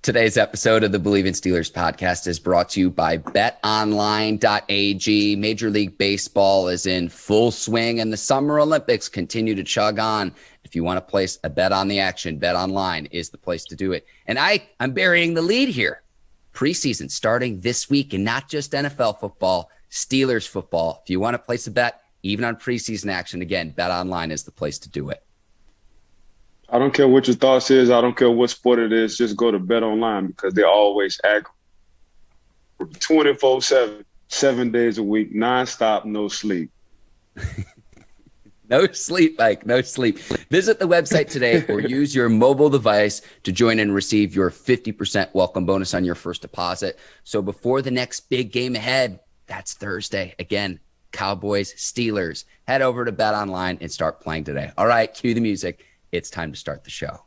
Today's episode of the Bleav in Steelers podcast is brought to you by betonline.ag. Major League Baseball is in full swing and the Summer Olympics continue to chug on. If you want to place a bet on the action, BetOnline is the place to do it. And I'm burying the lead here. Preseason starting this week, and not just NFL football, Steelers football. If you want to place a bet, even on preseason action, again, BetOnline is the place to do it. I don't care what your thoughts is. I don't care what sport it is. Just go to BetOnline because they always act 24/7, 7 days a week, nonstop, no sleep. No sleep, Mike, no sleep. Visit the website today or use your mobile device to join and receive your 50% welcome bonus on your first deposit. So before the next big game ahead, that's Thursday. Again, Cowboys, Steelers. Head over to BetOnline and start playing today. All right, cue the music. It's time to start the show.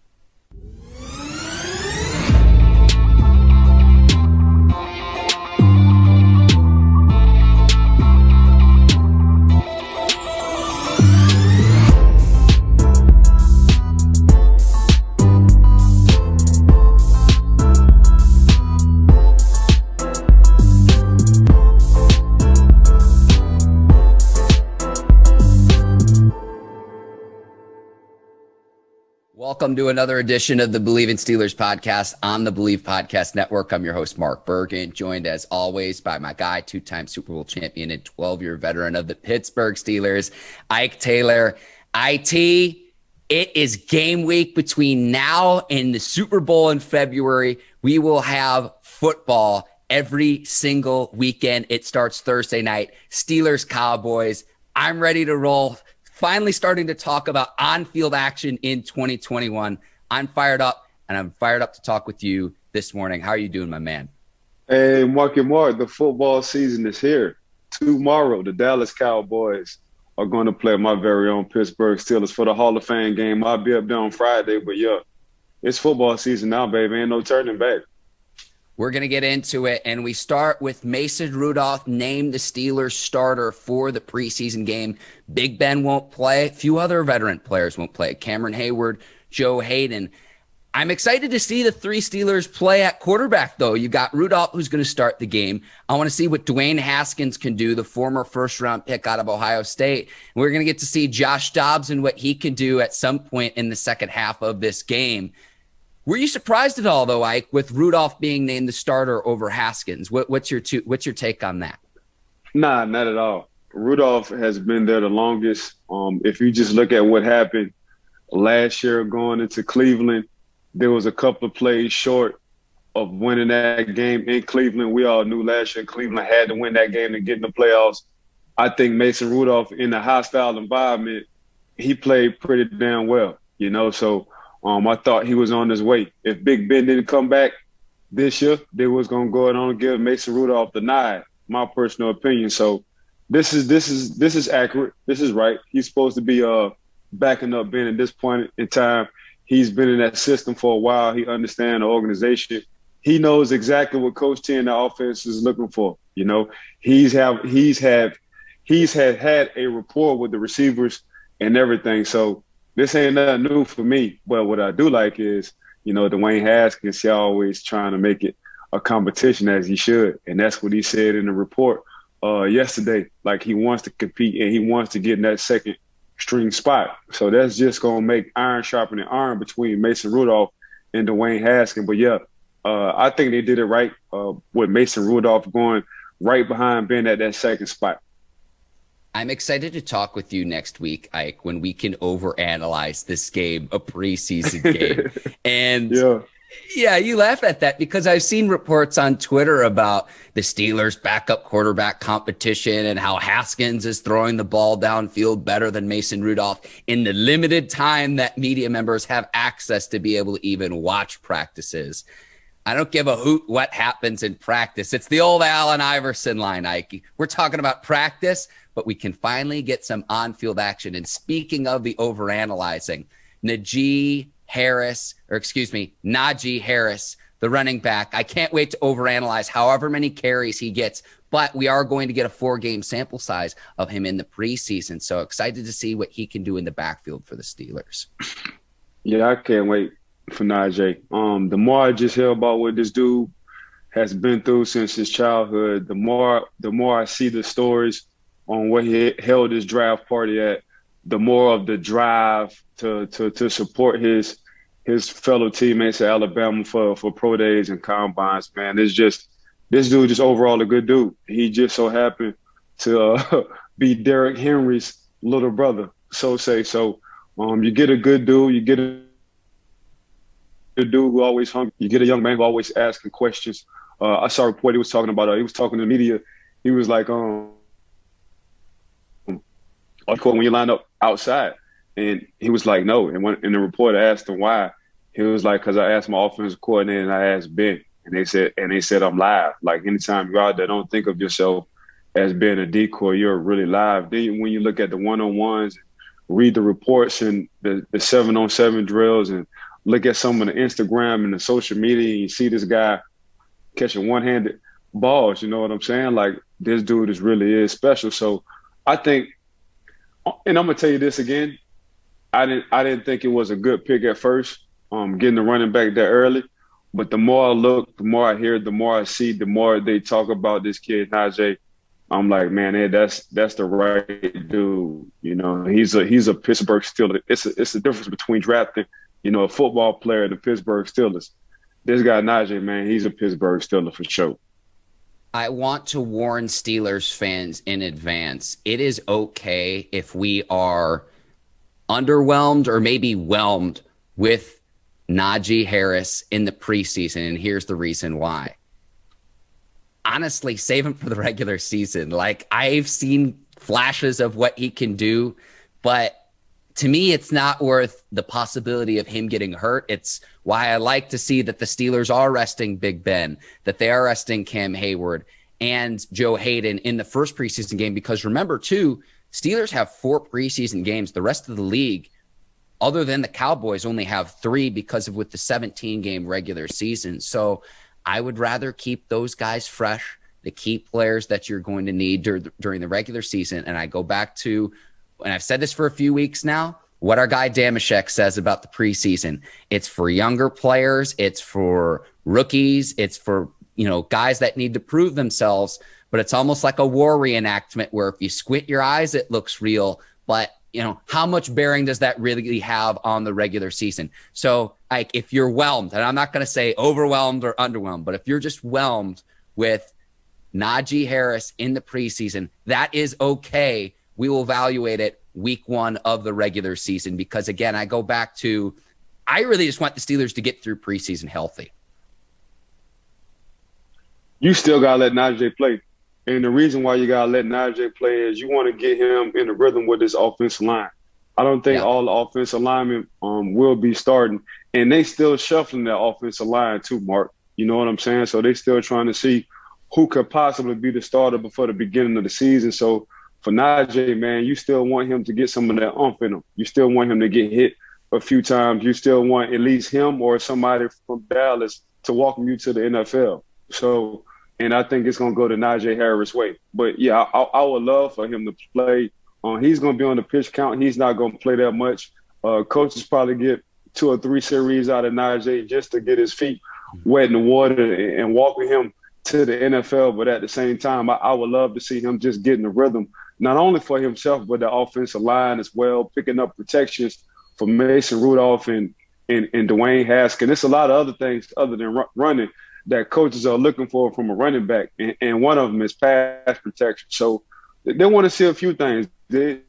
Welcome to another edition of the Bleav in Steelers podcast on the Bleav Podcast Network. I'm your host, Mark Bergin, joined as always by my guy, two-time Super Bowl champion and 12-year veteran of the Pittsburgh Steelers, Ike Taylor. IT, it is game week between now and the Super Bowl in February. We will have football every single weekend. It starts Thursday night. Steelers, Cowboys. I'm ready to roll. Finally starting to talk about on-field action in 2021. I'm fired up, and I'm fired up to talk with you this morning. How are you doing, my man? Hey, Mark and Mark, the football season is here. Tomorrow, the Dallas Cowboys are going to play my very own Pittsburgh Steelers for the Hall of Fame game. I'll be up there on Friday, but yeah, it's football season now, baby. Ain't no turning back. We're going to get into it, and we start with Mason Rudolph named the Steelers starter for the preseason game. Big Ben won't play. A few other veteran players won't play. Cameron Hayward, Joe Hayden. I'm excited to see the three Steelers play at quarterback, though. You got Rudolph, who's going to start the game. I want to see what Dwayne Haskins can do, the former first-round pick out of Ohio State. And we're going to get to see Josh Dobbs and what he can do at some point in the second half of this game. Were you surprised at all, though, Ike, with Rudolph being named the starter over Haskins? What's your take on that? Nah, not at all. Rudolph has been there the longest. If you just look at what happened last year going into Cleveland, there was a couple of plays short of winning that game in Cleveland. We all knew last year Cleveland had to win that game to get in the playoffs. I think Mason Rudolph, in a hostile environment, he played pretty damn well, so I thought he was on his way. If Big Ben didn't come back this year, they was gonna go on and give Mason Rudolph the nod. My personal opinion. So this is accurate. This is right. He's supposed to be backing up Ben at this point in time. He's been in that system for a while. He understands the organization. He knows exactly what Coach T and the offense is looking for. He's had a rapport with the receivers and everything. So this ain't nothing new for me, but what I do like is, Dwayne Haskins, he always trying to make it a competition as he should. And that's what he said in the report yesterday. Like he wants to compete and he wants to get in that second string spot. So that's just going to make iron sharpening iron between Mason Rudolph and Dwayne Haskins. But yeah, I think they did it right with Mason Rudolph going right behind Ben at that second spot. I'm excited to talk with you next week, Ike, when we can overanalyze this game, a preseason game. And yeah, you laugh at that because I've seen reports on Twitter about the Steelers' backup quarterback competition and how Haskins is throwing the ball downfield better than Mason Rudolph in the limited time that media members have access to be able to even watch practices. I don't give a hoot what happens in practice. It's the old Allen Iverson line, Ike. We're talking about practice, but we can finally get some on-field action. And speaking of the overanalyzing, Najee Harris, the running back, I can't wait to overanalyze however many carries he gets, but we are going to get a 4-game sample size of him in the preseason. So excited to see what he can do in the backfield for the Steelers. Yeah, I can't wait. for Najee. The more I just hear about what this dude has been through since his childhood, the more I see the stories on where he held his draft party at, the more of the drive to support his fellow teammates at Alabama for pro days and combines. Man, it's just this dude just overall a good dude. He just so happened to be Derrick Henry's little brother, so say. So you get a good dude, you get a dude who always hungry, you get a young man who always asking questions. I saw a report he was talking about. He was talking to the media. He was like, when you line up outside, and he was like, no. And when the reporter asked him why, he was like, because I asked my offensive coordinator and I asked Ben, and they said I'm live. Like anytime you're out there, don't think of yourself as being a decoy. You're really live. Then when you look at the one-on-ones, read the reports and the 7-on-7 drills, and look at some of the Instagram and the social media, and you see this guy catching one-handed balls. You know what I'm saying? Like this dude is special. So I think, and I'm gonna tell you this again, I didn't think it was a good pick at first, getting the running back that early. But the more I look, the more I hear, the more I see, the more they talk about this kid Najee. I'm like, man, hey, that's the right dude. You know, he's a Pittsburgh Steeler. It's the difference between drafting, a football player and the Pittsburgh Steelers. This guy Najee, man, he's a Pittsburgh Steeler for sure. I want to warn Steelers fans in advance. It is okay if we are underwhelmed or maybe whelmed with Najee Harris in the preseason, and here's the reason why. Honestly, save him for the regular season. Like, I've seen flashes of what he can do, but to me, it's not worth the possibility of him getting hurt. It's why I like to see that the Steelers are resting Big Ben, that they are resting Cam Hayward and Joe Hayden in the first preseason game, because remember, too, Steelers have 4 preseason games. The rest of the league, other than the Cowboys, only have 3 because of with the 17-game regular season. So I would rather keep those guys fresh, the key players that you're going to need during the regular season. And I go back to, and I've said this for a few weeks now, what our guy Damashek says about the preseason. It's for younger players. It's for rookies. It's for, guys that need to prove themselves. But it's almost like a war reenactment where if you squint your eyes, it looks real. But how much bearing does that really have on the regular season? So, like, if you're whelmed, and I'm not going to say overwhelmed or underwhelmed, but if you're just whelmed with Najee Harris in the preseason, that is okay. We will evaluate it week 1 of the regular season, because, again, I go back to, I really just want the Steelers to get through preseason healthy. You still got to let Najee play. And the reason why you got to let Najee play is you want to get him in the rhythm with this offensive line. I don't think all the offensive linemen will be starting. And they still shuffling that offensive line too, Mark. You know what I'm saying? So they still trying to see who could possibly be the starter before the beginning of the season. So for Najee, man, you still want him to get some of that oomph in him. You still want him to get hit a few times. You still want at least him or somebody from Dallas to welcome you to the NFL. So, and I think it's going to go to Najee Harris' way. But, yeah, I would love for him to play. He's going to be on the pitch count. He's not going to play that much. Coaches probably get 2 or 3 series out of Najee just to get his feet wet in the water and walking him to the NFL. But at the same time, I would love to see him just getting the rhythm, not only for himself, but the offensive line as well, picking up protections for Mason Rudolph and Dwayne Haskins. It's a lot of other things other than running that coaches are looking for from a running back, and one of them is pass protection. So they want to see a few things. They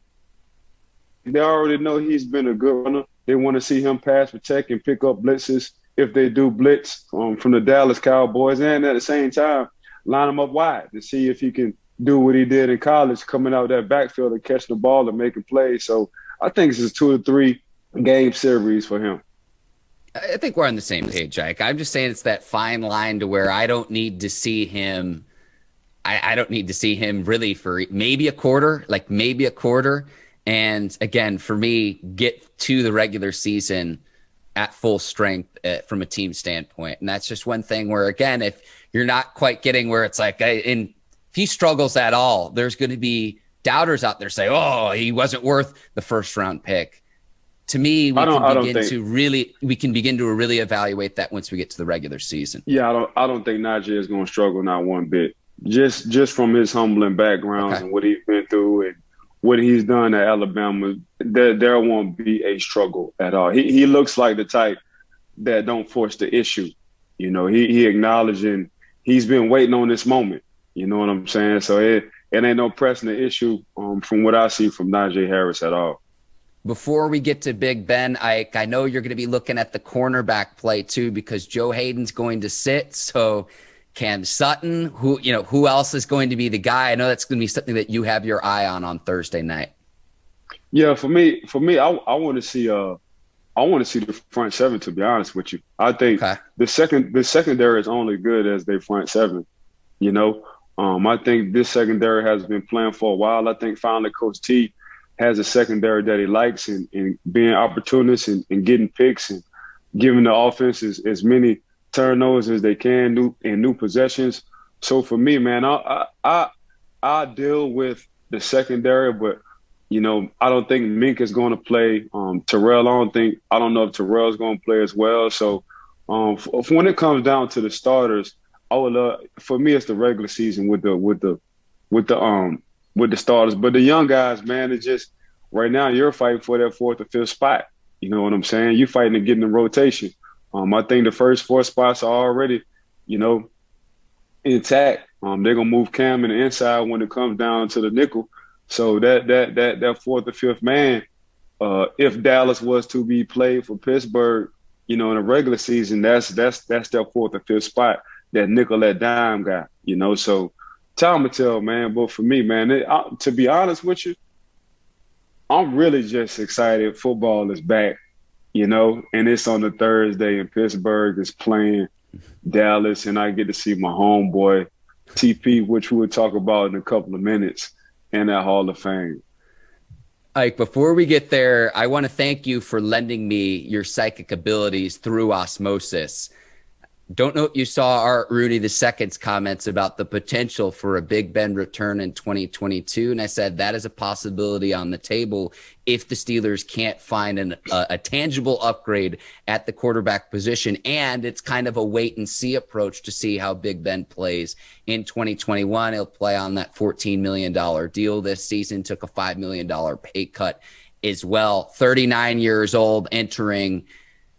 already know he's been a good runner. They want to see him pass protect and pick up blitzes if they do blitz from the Dallas Cowboys, and at the same time, line him up wide to see if he can do what he did in college, coming out that backfield and catching the ball and making plays. So I think it's a 2 to 3 game series for him. I think we're on the same page, Ike. I'm just saying it's that fine line to where I don't need to see him. I don't need to see him really for maybe a quarter. And again, for me, get to the regular season at full strength from a team standpoint. And that's just one thing where, again, if you're not quite getting where it's like, if he struggles at all, there's going to be doubters out there say, oh, he wasn't worth the first round pick. To me, we can begin to really evaluate that once we get to the regular season. Yeah, I don't think Najee is going to struggle not one bit. Just from his humbling backgrounds and what he's been through and what he's done at Alabama, there won't be a struggle at all. He looks like the type that don't force the issue. You know, he acknowledging he's been waiting on this moment. You know what I'm saying? So it ain't no pressing the issue from what I see from Najee Harris at all. Before we get to Big Ben, I know you're going to be looking at the cornerback play too, because Joe Hayden's going to sit. So Cam Sutton, who else is going to be the guy? I know that's going to be something that you have your eye on Thursday night. Yeah, for me, I want to see the front seven. To be honest with you, I think the secondary is only good as their front seven. You know, I think this secondary has been playing for a while. I think finally Coach T has a secondary that he likes and being opportunist and getting picks and giving the offense as many turnovers as they can in new possessions. So for me, man, I deal with the secondary, but you know, I don't think Mink is going to play. Terrell, I don't know if Terrell's going to play as well. So when it comes down to the starters, I would love, for me, it's the regular season with the starters. But the young guys, man, it's just right now you're fighting for that fourth or fifth spot. You know what I'm saying? You're fighting to get in the rotation. I think the first four spots are already, you know, intact. They're gonna move Cam in the inside when it comes down to the nickel. So that fourth or fifth man, if Dallas was to be played for Pittsburgh, you know, in a regular season, that's their fourth or fifth spot. That nickel, that dime guy, you know. So time will tell, man. But for me, man, to be honest with you, I'm really just excited. Football is back, you know, and it's on a Thursday, and Pittsburgh is playing Dallas, and I get to see my homeboy TP, which we'll talk about in a couple of minutes, in that Hall of Fame. Ike, before we get there, I want to thank you for lending me your psychic abilities through osmosis. Don't know if you saw Art Rooney II's comments about the potential for a Big Ben return in 2022. And I said that is a possibility on the table if the Steelers can't find a tangible upgrade at the quarterback position. And it's kind of a wait and see approach to see how Big Ben plays in 2021. He'll play on that $14 million deal this season, took a $5 million pay cut as well. 39 years old, entering –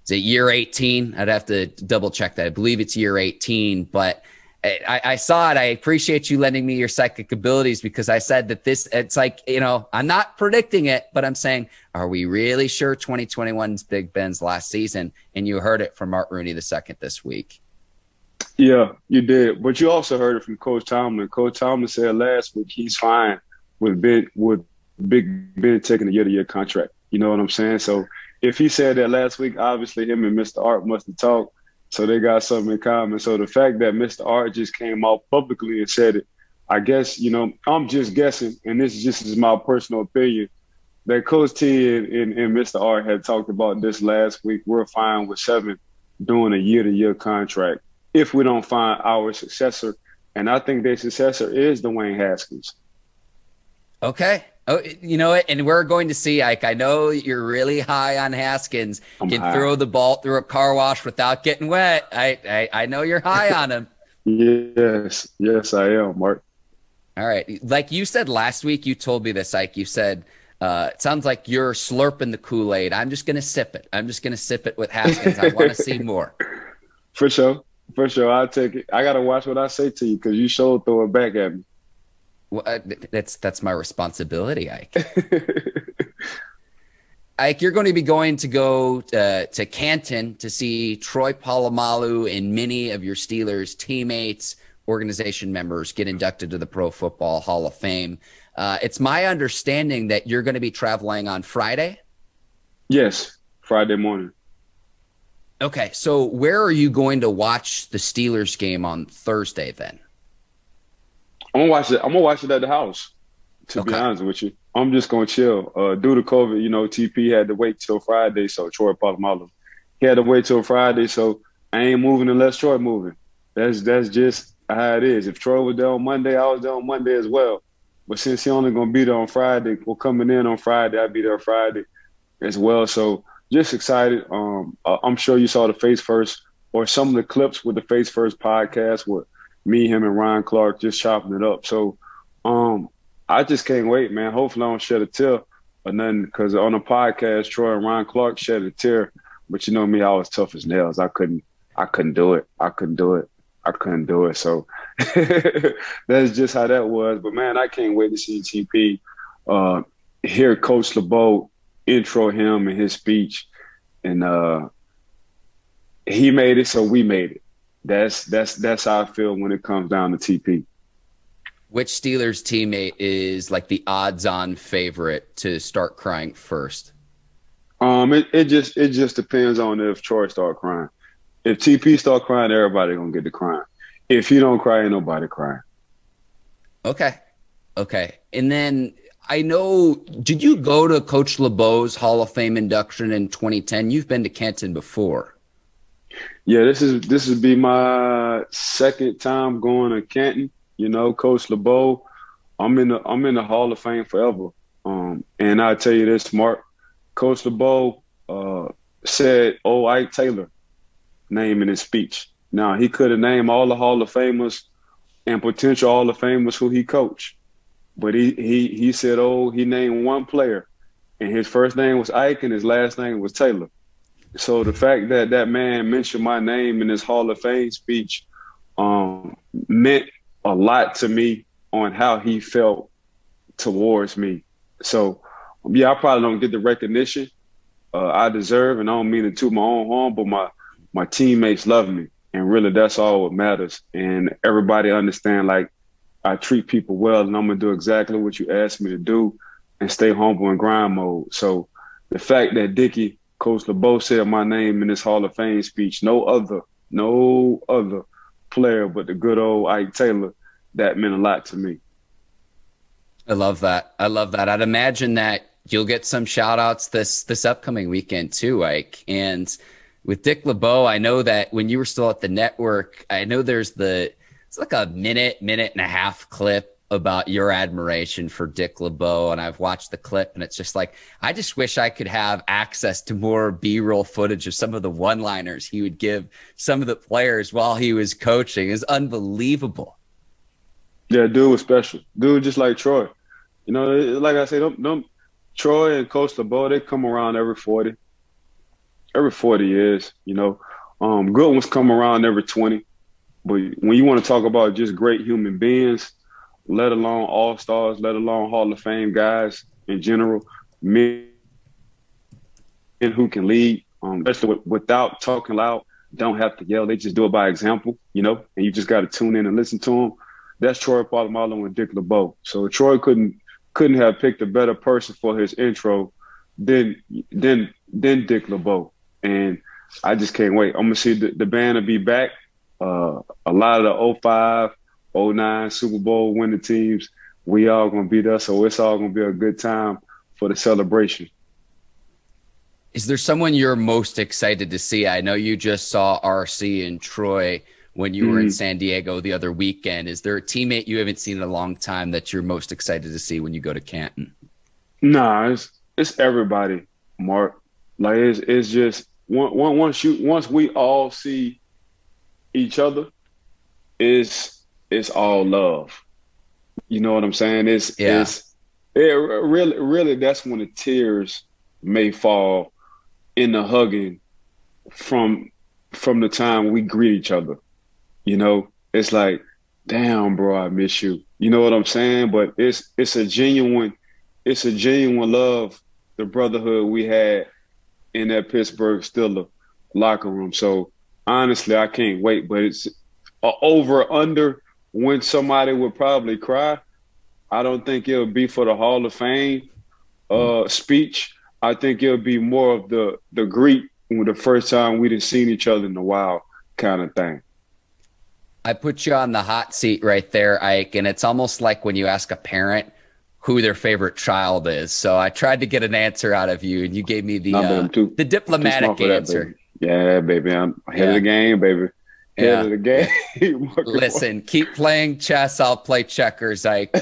is it year 18? I'd have to double check that. I Bleav it's year 18, but I saw it. I appreciate you lending me your psychic abilities, because I said that it's like, you know, I'm not predicting it, but I'm saying, are we really sure 2021 is Big Ben's last season? And you heard it from Art Rooney II this week. Yeah, you did. But you also heard it from Coach Tomlin. Coach Tomlin said last week he's fine with Big Ben taking a year-to-year contract. You know what I'm saying? So if he said that last week, obviously him and Mr. Art must have talked, so they got something in common. So the fact that Mr. Art just came out publicly and said it, I guess, you know, I'm just guessing, and this is just my personal opinion, that Coach T and Mr. Art had talked about this last week. We're fine with 7 doing a year-to-year contract if we don't find our successor. And I think their successor is Dwayne Haskins. Okay. Oh, you know what? And we're going to see, Ike, I know you're really high on Haskins. Throw the ball through a car wash without getting wet. I know you're high on him. Yes, I am, Mark. All right. Like you said last week, you told me this, Ike. You said, it sounds like you're slurping the Kool-Aid. I'm just going to sip it. I'm just going to sip it with Haskins. I want to see more. For sure. I'll take it. I got to watch what I say to you, because you sure throw it back at me. Well, that's my responsibility, Ike. Ike, you're going to be going to Canton to see Troy Polamalu and many of your Steelers teammates, organization members get inducted to the Pro Football Hall of Fame. It's my understanding that you're going to be traveling on Friday? Yes, Friday morning. Okay, so where are you going to watch the Steelers game on Thursday then? I'm gonna watch it at the house, to be honest with you. I'm just gonna chill. Due to COVID, you know, TP had to wait till Friday, so Troy Polamalu. He had to wait till Friday, so I ain't moving unless Troy moving. That's just how it is. If Troy was there on Monday, I was there on Monday as well. But since he only gonna be there on Friday, we're coming in on Friday, I'll be there Friday. as well. So just excited. I'm sure you saw the Face First or some of the clips with the Face First podcast with me, him, and Ryan Clark just chopping it up. So I just can't wait, man. Hopefully I don't shed a tear or nothing, because on the podcast, Troy and Ryan Clark shed a tear. But you know me, I was tough as nails. I couldn't do it. I couldn't do it. So that's just how that was. But, man, I can't wait to see TP, hear Coach LeBeau intro him in his speech. And he made it, so we made it. That's how I feel when it comes down to TP. Which Steelers teammate is like the odds-on favorite to start crying first? It just depends on if Troy start crying. If TP start crying, everybody gonna get to crying. If he don't cry, ain't nobody crying. Okay. And then I know, did you go to Coach LeBeau's Hall of Fame induction in 2010? You've been to Canton before. Yeah, this would be my second time going to Canton. You know, Coach LeBeau, I'm in the Hall of Fame forever. And I tell you this, Mark, Coach LeBeau said, "Oh, Ike Taylor," name in his speech. Now, he could have named all the Hall of Famers and potential Hall of Famers who he coached, but he said, "Oh," he named one player, and his first name was Ike and his last name was Taylor. So the fact that that man mentioned my name in his Hall of Fame speech meant a lot to me on how he felt towards me. So, yeah, I probably don't get the recognition I deserve, and I don't mean to toot my own horn, but my teammates love me, and really that's all what matters. And everybody understand, like, I treat people well, and I'm going to do exactly what you asked me to do and stay humble and grind mode. So the fact that Coach LeBeau said my name in this Hall of Fame speech, no other player but the good old Ike Taylor, that meant a lot to me. I love that. I'd imagine that you'll get some shout outs this upcoming weekend too, Ike. And with Dick LeBeau, I know that when you were still at the network, I know it's like a minute and a half clip about your admiration for Dick LeBeau. And I've watched the clip, and it's just like, I just wish I could have access to more B-roll footage of some of the one-liners he would give some of the players while he was coaching. It's unbelievable. Yeah, dude was special. Dude just like Troy. You know, like I say, Troy and Coach LeBeau, they come around every 40 years, you know. Good ones come around every 20. But when you want to talk about just great human beings, let alone all-stars, let alone Hall of Fame guys in general, men who can lead, especially without talking loud, don't have to yell. They just do it by example, you know, and you just got to tune in and listen to them. That's Troy Polamalu and Dick LeBeau. So Troy couldn't have picked a better person for his intro than Dick LeBeau. And I just can't wait. I'm going to see the band will be back. A lot of the 05, 09 Super Bowl winning teams, we all going to be there. So it's all going to be a good time for the celebration. Is there someone you're most excited to see? I know you just saw RC and Troy when you were in San Diego the other weekend. Is there a teammate you haven't seen in a long time that you're most excited to see when you go to Canton? Nah, it's everybody, Mark. Like it's just once we all see each other, it's all love. You know what I'm saying? It really that's when the tears may fall in the hugging from the time we greet each other. You know, it's like, damn, bro, I miss you. You know what I'm saying? But it's a genuine love, the brotherhood we had in that Pittsburgh Steelers locker room. So honestly, I can't wait. But it's over under when somebody would probably cry. I don't think it'll be for the Hall of Fame speech. I think it'll be more of the greet when the first time we didn't seen each other in a while kind of thing. I put you on the hot seat right there, Ike, and it's almost like when you ask a parent who their favorite child is. So I tried to get an answer out of you, and you gave me the diplomatic answer. Baby. Yeah, baby, I'm ahead of the game, baby. Head of the game. Listen, keep playing chess. I'll play checkers, Ike.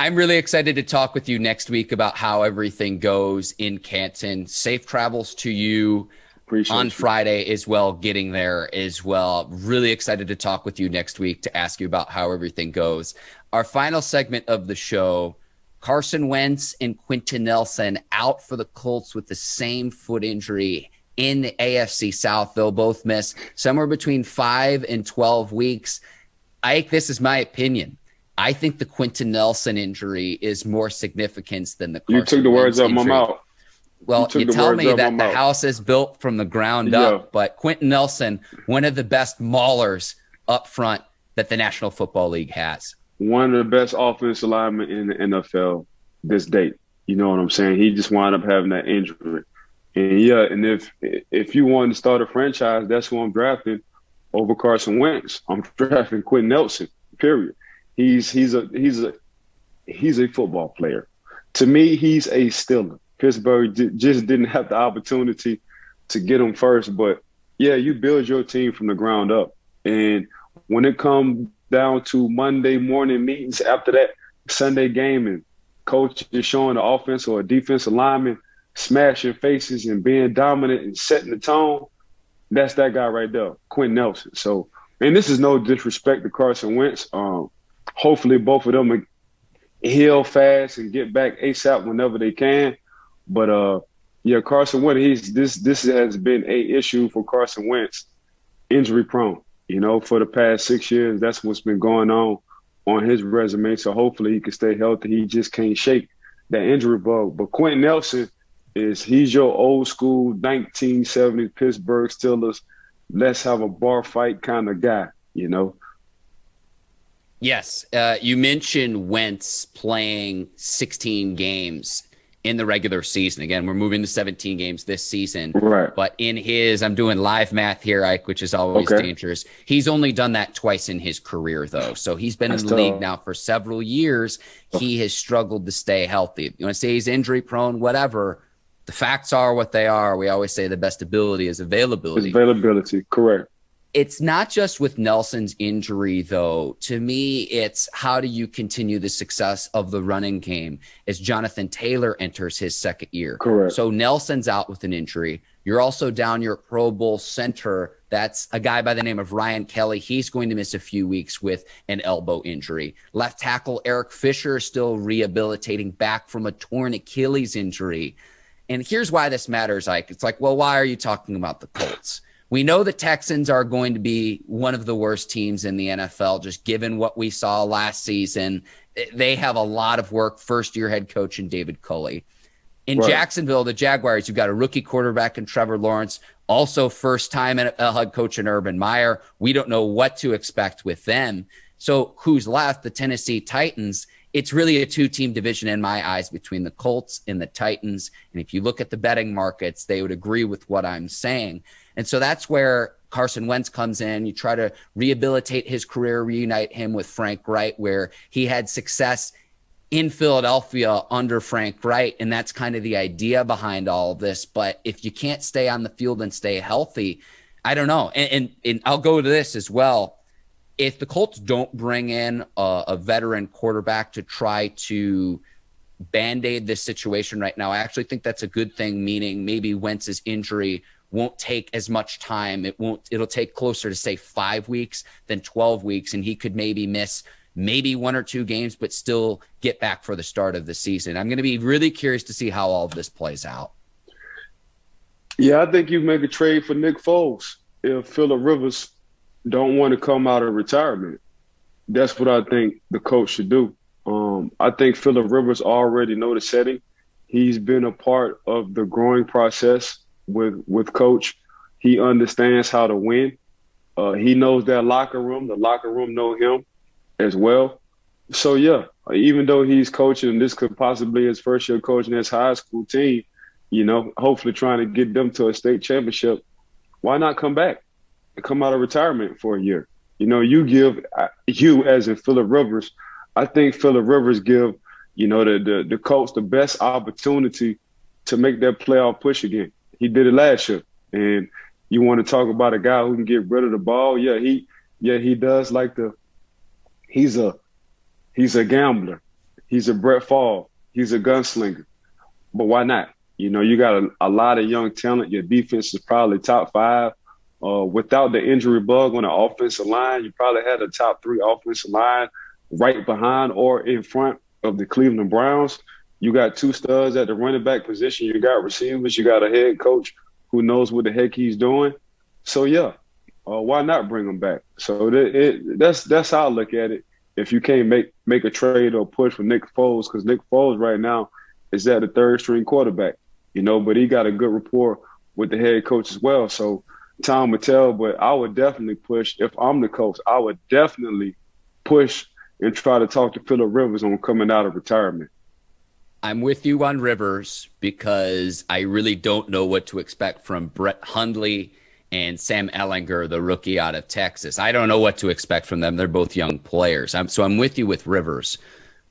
I'm really excited to talk with you next week about how everything goes in Canton. Safe travels to you. Appreciate on you. Friday as well, getting there as well. Really excited to talk with you next week to ask you about how everything goes. Our final segment of the show, Carson Wentz and Quenton Nelson out for the Colts with the same foot injury in the AFC South. They'll both miss somewhere between 5 and 12 weeks. Ike, this is my opinion. I think the Quenton Nelson injury is more significant than the Carson You took the words out of my mouth. Well, you tell me that the house is built from the ground up, but Quenton Nelson, one of the best maulers up front that the National Football League has. One of the best offensive linemen in the NFL this date. You know what I'm saying? He just wound up having that injury. And yeah, and if you want to start a franchise, that's who I'm drafting over Carson Wentz. I'm drafting Quenton Nelson, period. He's a football player. To me, he's a Steeler. Pittsburgh just didn't have the opportunity to get him first. But, yeah, you build your team from the ground up. And when it comes down to Monday morning meetings after that Sunday game and coach is showing the offense or a defensive lineman smashing faces and being dominant and setting the tone, that's that guy right there, Quenton Nelson. So, and this is no disrespect to Carson Wentz. Hopefully both of them heal fast and get back ASAP whenever they can. But, yeah, Carson Wentz, this has been a issue for Carson Wentz, injury prone. You know, for the past 6 years, that's what's been going on his resume. So hopefully he can stay healthy. He just can't shake that injury bug. But Quenton Nelson he's your old school 1970s Pittsburgh Steelers, let's have a bar fight kind of guy, you know? Yes. You mentioned Wentz playing 16 games in the regular season. Again, we're moving to 17 games this season. Right. But I'm doing live math here, Ike, which is always dangerous. He's only done that twice in his career, though. So he's been in the league now for several years. He has struggled to stay healthy. You want to say he's injury prone, whatever. The facts are what they are. We always say the best ability is availability. Availability, correct. It's not just with Nelson's injury, though. To me, it's how do you continue the success of the running game as Jonathan Taylor enters his second year. Correct. So Nelson's out with an injury. You're also down your Pro Bowl center. That's a guy by the name of Ryan Kelly. He's going to miss a few weeks with an elbow injury. Left tackle Eric Fisher is still rehabilitating back from a torn Achilles injury. And here's why this matters, Ike. It's like, well, why are you talking about the Colts? We know the Texans are going to be one of the worst teams in the NFL, just given what we saw last season. They have a lot of work, first-year head coach in David Culley. In Jacksonville, the Jaguars, you've got a rookie quarterback in Trevor Lawrence, also first-time NFL head coach in Urban Meyer. We don't know what to expect with them. So who's left? The Tennessee Titans. It's really a two-team division in my eyes between the Colts and the Titans. And if you look at the betting markets, they would agree with what I'm saying. And so that's where Carson Wentz comes in. You try to rehabilitate his career, reunite him with Frank Reich, where he had success in Philadelphia under Frank Reich. And that's kind of the idea behind all of this. But if you can't stay on the field and stay healthy, I don't know. And I'll go to this as well. If the Colts don't bring in a veteran quarterback to try to Band-Aid this situation right now, I actually think that's a good thing, meaning maybe Wentz's injury won't take as much time. It'll take closer to, say, 5 weeks than 12 weeks, and he could maybe miss maybe 1 or 2 games, but still get back for the start of the season. I'm going to be really curious to see how all of this plays out. Yeah, I think you make a trade for Nick Foles if Phillip Rivers don't want to come out of retirement. That's what I think the coach should do. I think Phillip Rivers already know the setting. He's been a part of the growing process with coach. He understands how to win. He knows that locker room. The locker room know him as well. So, yeah, even though he's coaching, this could possibly his first year coaching his high school team, you know, hopefully trying to get them to a state championship, why not come back? Come out of retirement for a year. You know, you as in Phillip Rivers, I think Phillip Rivers give, you know, the Colts the best opportunity to make that playoff push again. He did it last year. And you want to talk about a guy who can get rid of the ball. Yeah, he does like he's a gambler. He's a Brett Favre. He's a gunslinger. But why not? You know, you got a lot of young talent. Your defense is probably top 5. Without the injury bug on the offensive line, you probably had a top 3 offensive line right behind or in front of the Cleveland Browns. You got 2 studs at the running back position. You got receivers. You got a head coach who knows what the heck he's doing. So, yeah, why not bring him back? So that's how I look at it. If you can't make a trade or push for Nick Foles, because Nick Foles right now is at the 3rd-string quarterback, you know, but he got a good rapport with the head coach as well. So time will tell, but I would definitely push. If I'm the coach, I would definitely push and try to talk to Phillip Rivers on coming out of retirement. I'm with you on Rivers because I really don't know what to expect from Brett Hundley and Sam Ehlinger, the rookie out of Texas. I don't know what to expect from them. They're both young players. So I'm with you with Rivers.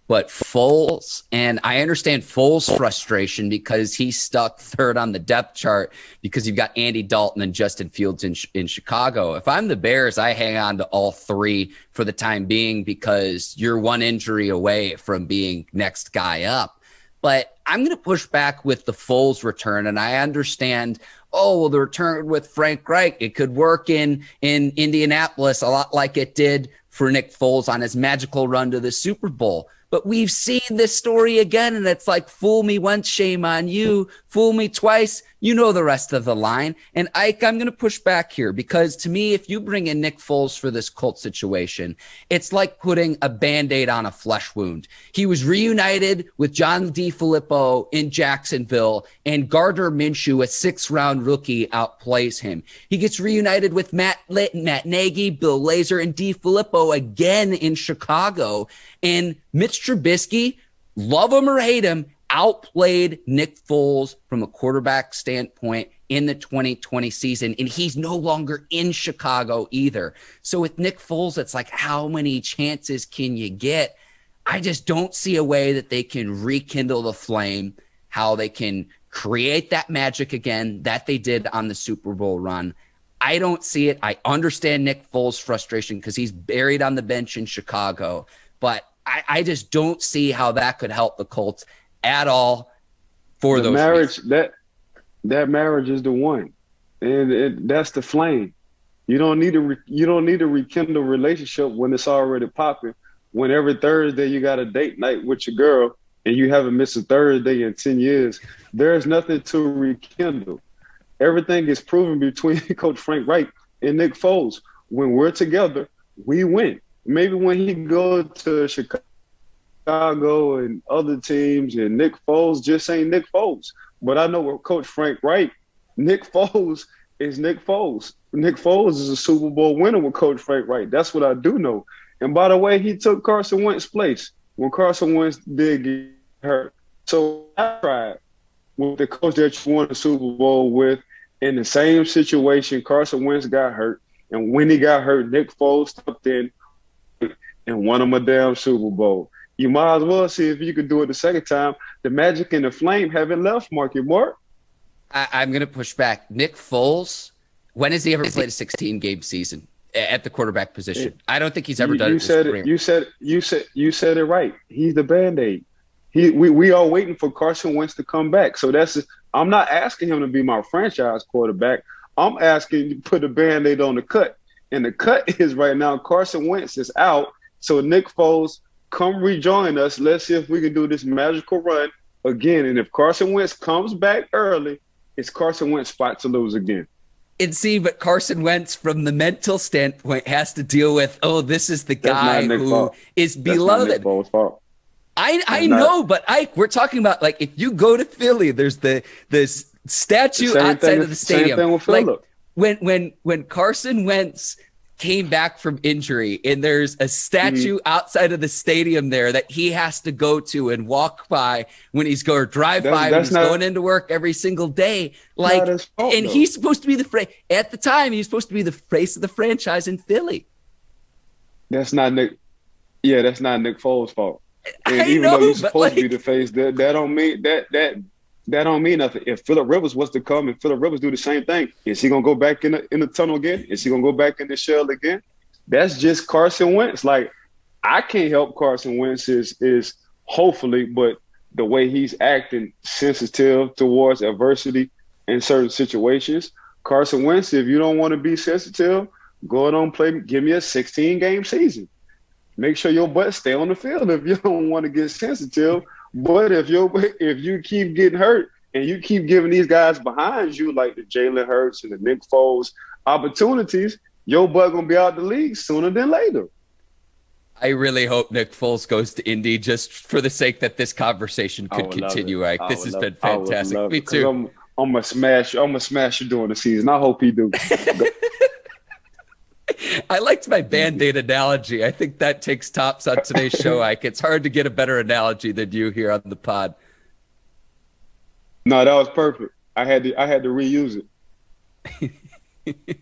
But Foles, and I understand Foles' frustration because he's stuck 3rd on the depth chart because you've got Andy Dalton and Justin Fields in Chicago. If I'm the Bears, I hang on to all 3 for the time being because you're 1 injury away from being next guy up. But I'm going to push back with the Foles return, and I understand, the return with Frank Reich, it could work in Indianapolis a lot like it did for Nick Foles on his magical run to the Super Bowl. But we've seen this story again, and it's like, fool me once, shame on you. Fool me twice, you know the rest of the line. And Ike, I'm going to push back here because to me, if you bring in Nick Foles for this Colts situation, it's like putting a Band-Aid on a flesh wound. He was reunited with John DeFilippo in Jacksonville, and Gardner Minshew, a 6th-round rookie, outplays him. He gets reunited with Matt Nagy, Bill Lazor, and DeFilippo again in Chicago. And Mitch Trubisky, love him or hate him, outplayed Nick Foles from a quarterback standpoint in the 2020 season, and he's no longer in Chicago either. So with Nick Foles, it's like, how many chances can you get? I just don't see a way that they can rekindle the flame, how they can create that magic again that they did on the Super Bowl run. I don't see it. I understand Nick Foles' frustration because he's buried on the bench in Chicago, but I just don't see how that could help the Colts at all for those marriage. reasons. That marriage is the one, and that's the flame. You don't need to rekindle a relationship when it's already popping. When every Thursday you got a date night with your girl and you haven't missed a Thursday in 10 years, there's nothing to rekindle. Everything is proven between Coach Frank Reich and Nick Foles. When we're together, we win. Maybe when he goes to Chicago and other teams and Nick Foles just ain't Nick Foles. But I know with Coach Frank Reich, Nick Foles is Nick Foles. Nick Foles is a Super Bowl winner with Coach Frank Reich. That's what I do know. And by the way, he took Carson Wentz's place when Carson Wentz did get hurt. So I tried with the coach that you won the Super Bowl with in the same situation. Carson Wentz got hurt. And when he got hurt, Nick Foles stepped in and won him a damn Super Bowl. You might as well see if you could do it the second time. The magic and the flame haven't left, Marky Mark. I'm going to push back. Nick Foles, when has he ever played a 16-game season at the quarterback position? I don't think he's ever done it in his career. You said it right. He's the Band-Aid. We are waiting for Carson Wentz to come back. So I'm not asking him to be my franchise quarterback. I'm asking you to put a Band-Aid on the cut. And the cut is right now Carson Wentz is out. So Nick Foles, come rejoin us. Let's see if we can do this magical run again. And if Carson Wentz comes back early, it's Carson Wentz's spot to lose again. And see, but Carson Wentz, from the mental standpoint, has to deal with, this is the guy who is beloved. That's not Nick Foles' fault. I know, but we're talking about, like, if you go to Philly, there's the statue outside of the stadium. Same thing with Phillip. When Carson Wentz came back from injury and there's a statue outside of the stadium there that he has to go to and walk by when he's going to drive by when he's going into work every single day. He's supposed to be at the time, he's supposed to be the face of the franchise in Philly. That's not Nick. Yeah, that's not Nick Foles' fault. And I even know, though he's supposed to be the face, that don't mean that don't mean nothing. If Phillip Rivers was to come and Phillip Rivers do the same thing, is he gonna go back in the tunnel again? Is he gonna go back in the shell again? That's just Carson Wentz. Like, I can't help Carson Wentz is hopefully, but the way he's acting sensitive towards adversity in certain situations. Carson Wentz, if you don't want to be sensitive, go ahead and play. Give me a 16-game season. Make sure your butt stay on the field if you don't want to get sensitive. But if you keep getting hurt and you keep giving these guys behind you, like the Jalen Hurts and the Nick Foles, opportunities, your butt gonna be out the league sooner than later. I really hope Nick Foles goes to Indy just for the sake that this conversation could continue, Ike. This has been fantastic. Me too. I'm gonna smash you during the season. I hope he do. I liked my Band-Aid analogy. I think that takes tops on today's show, Ike. It's hard to get a better analogy than you here on the pod. No, that was perfect. I had to reuse it.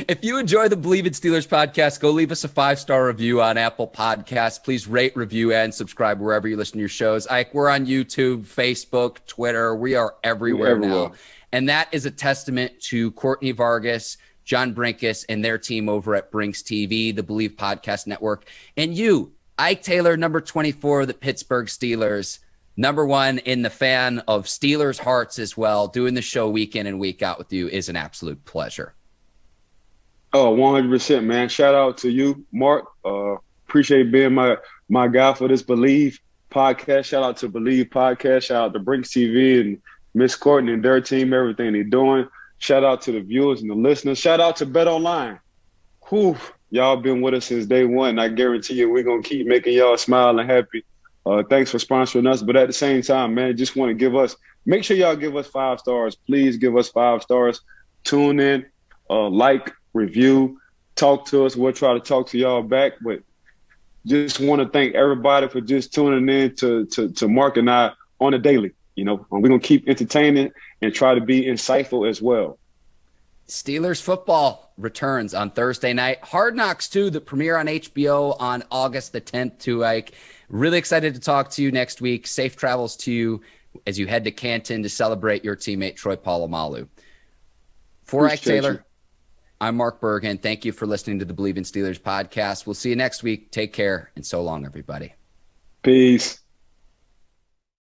If you enjoy the Bleav in Steelers podcast, go leave us a 5-star review on Apple Podcasts. Please rate, review, and subscribe wherever you listen to your shows. Ike, we're on YouTube, Facebook, Twitter. We are everywhere now. And that is a testament to Courtney Vargas, John Brinkus, and their team over at Brinks TV, the Bleav Podcast Network. And you, Ike Taylor, number 24, the Pittsburgh Steelers, number 1 in the fan of Steelers hearts as well. Doing the show week in and week out with you is an absolute pleasure. Oh, 100%, man. Shout out to you, Mark. Appreciate being my guy for this Bleav podcast. Shout out to Bleav podcast. Shout out to Brinks TV and Miss Courtney and their team, everything they're doing. Shout out to the viewers and the listeners. Shout out to Bet Online. Whew, y'all been with us since day one. I guarantee you we're going to keep making y'all smile and happy. Thanks for sponsoring us. But at the same time, man, just want to make sure y'all give us 5 stars. Please give us 5 stars. Tune in, like, review, talk to us. We'll try to talk to y'all back. But just want to thank everybody for just tuning in to Mark and I on a daily. You know, we're going to keep entertaining and try to be insightful as well. Steelers football returns on Thursday night. Hard Knocks 2, the premiere on HBO on August the 10th too, Ike. Really excited to talk to you next week. Safe travels to you as you head to Canton to celebrate your teammate, Troy Polamalu. For Ike Taylor, I'm Mark Bergin. Thank you for listening to the Bleav in Steelers podcast. We'll see you next week. Take care, and so long, everybody. Peace.